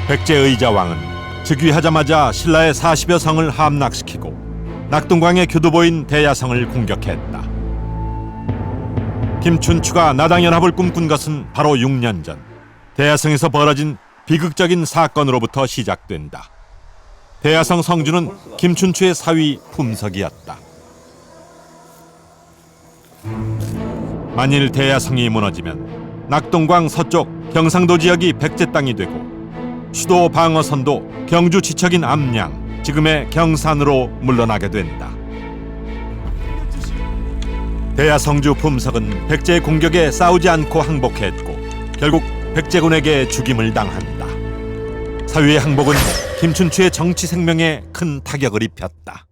백제의자왕은 즉위하자마자 신라의 40여 성을 함락시키고 낙동강의 교두보인 대야성을 공격했다. 김춘추가 나당연합을 꿈꾼 것은 바로 6년 전 대야성에서 벌어진 비극적인 사건으로부터 시작된다. 대야성 성주는 김춘추의 사위 품석이었다. 만일 대야성이 무너지면 낙동강 서쪽 경상도 지역이 백제 땅이 되고 수도 방어선도 경주 지척인 암양, 지금의 경산으로 물러나게 된다. 대야성주 품석은 백제의 공격에 싸우지 않고 항복했고 결국 백제군에게 죽임을 당한다. 사위의 항복은 김춘추의 정치 생명에 큰 타격을 입혔다.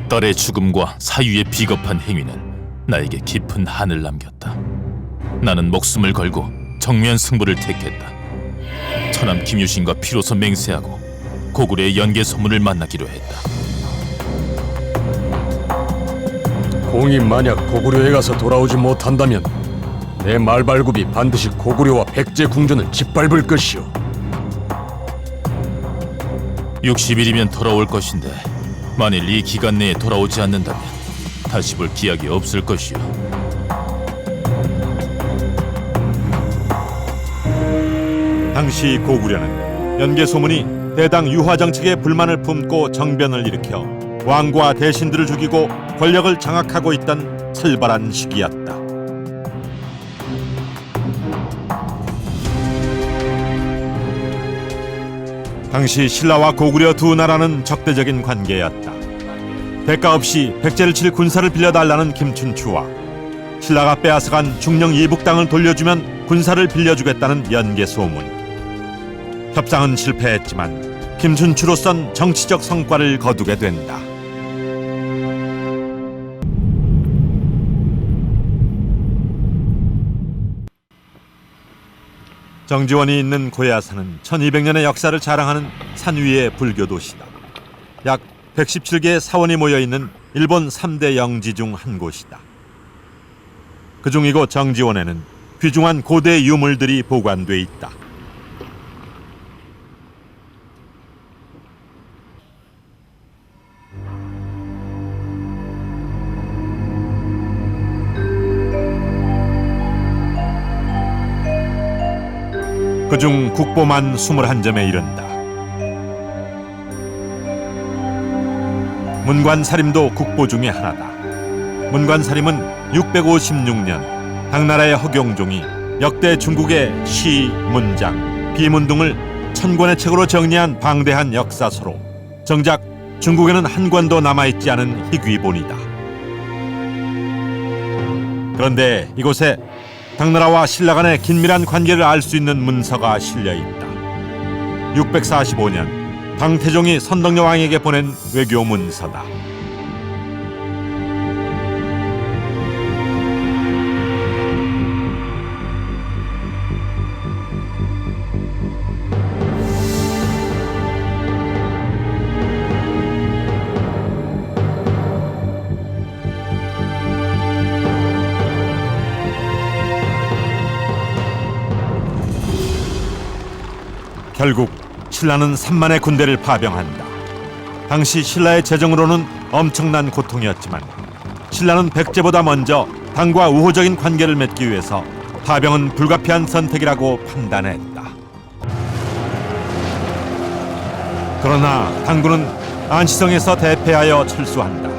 딸의 죽음과 사위의 비겁한 행위는 나에게 깊은 한을 남겼다. 나는 목숨을 걸고 정면 승부를 택했다. 처남 김유신과 비로소 맹세하고 고구려의 연계 소문을 만나기로 했다. 공이 만약 고구려에 가서 돌아오지 못한다면 내 말발굽이 반드시 고구려와 백제 궁전을 짓밟을 것이오. 60일이면 돌아올 것인데 만일 이 기간 내에 돌아오지 않는다면 다시 볼 기약이 없을 것이오. 당시 고구려는 연계 소문이 대당 유화 정책에 불만을 품고 정변을 일으켜 왕과 대신들을 죽이고 권력을 장악하고 있던 살벌한 시기였다. 당시 신라와 고구려 두 나라는 적대적인 관계였다. 대가 없이 백제를 칠 군사를 빌려달라는 김춘추와 신라가 빼앗아간 중령 이북 땅을 돌려주면 군사를 빌려주겠다는 연계 소문. 협상은 실패했지만 김춘추로선 정치적 성과를 거두게 된다. 정지원이 있는 고야산은 1200년의 역사를 자랑하는 산 위의 불교 도시다. 약 117개의 사원이 모여있는 일본 3대 영지 중 한 곳이다. 그중 이곳 정지원에는 귀중한 고대 유물들이 보관돼 있다. 그중 국보만 21점에 이른다. 문관사림도 국보 중의 하나다. 문관사림은 656년 당나라의 허경종이 역대 중국의 시, 문장, 비문 등을 1000권의 책으로 정리한 방대한 역사서로 정작 중국에는 한 권도 남아있지 않은 희귀본이다. 그런데 이곳에 당나라와 신라 간의 긴밀한 관계를 알 수 있는 문서가 실려있다. 645년 당태종이 선덕여 왕에게 보낸 외교 문서다. 결국 신라는 3만의 군대를 파병한다. 당시 신라의 재정으로는 엄청난 고통이었지만 신라는 백제보다 먼저 당과 우호적인 관계를 맺기 위해서 파병은 불가피한 선택이라고 판단했다. 그러나 당군은 안시성에서 대패하여 철수한다.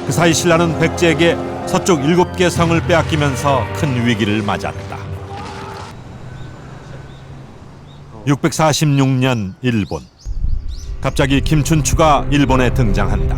그 사이 신라는 백제에게 서쪽 7개 성을 빼앗기면서 큰 위기를 맞았다. 646년 일본. 갑자기 김춘추가 일본에 등장한다.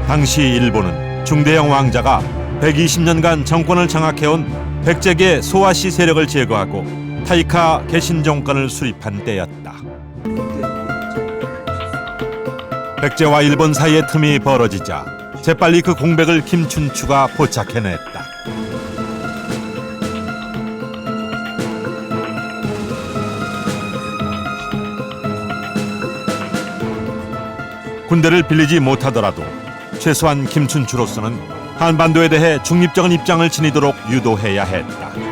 당시 일본은 중대형 왕자가 120년간 정권을 장악해온 백제계 소아시 세력을 제거하고 타이카 개신 정권을 수립한 때였다. 백제와 일본 사이의 틈이 벌어지자 재빨리 그 공백을 김춘추가 포착해냈다. 군대를 빌리지 못하더라도 최소한 김춘추로서는 한반도에 대해 중립적인 입장을 지니도록 유도해야 했다.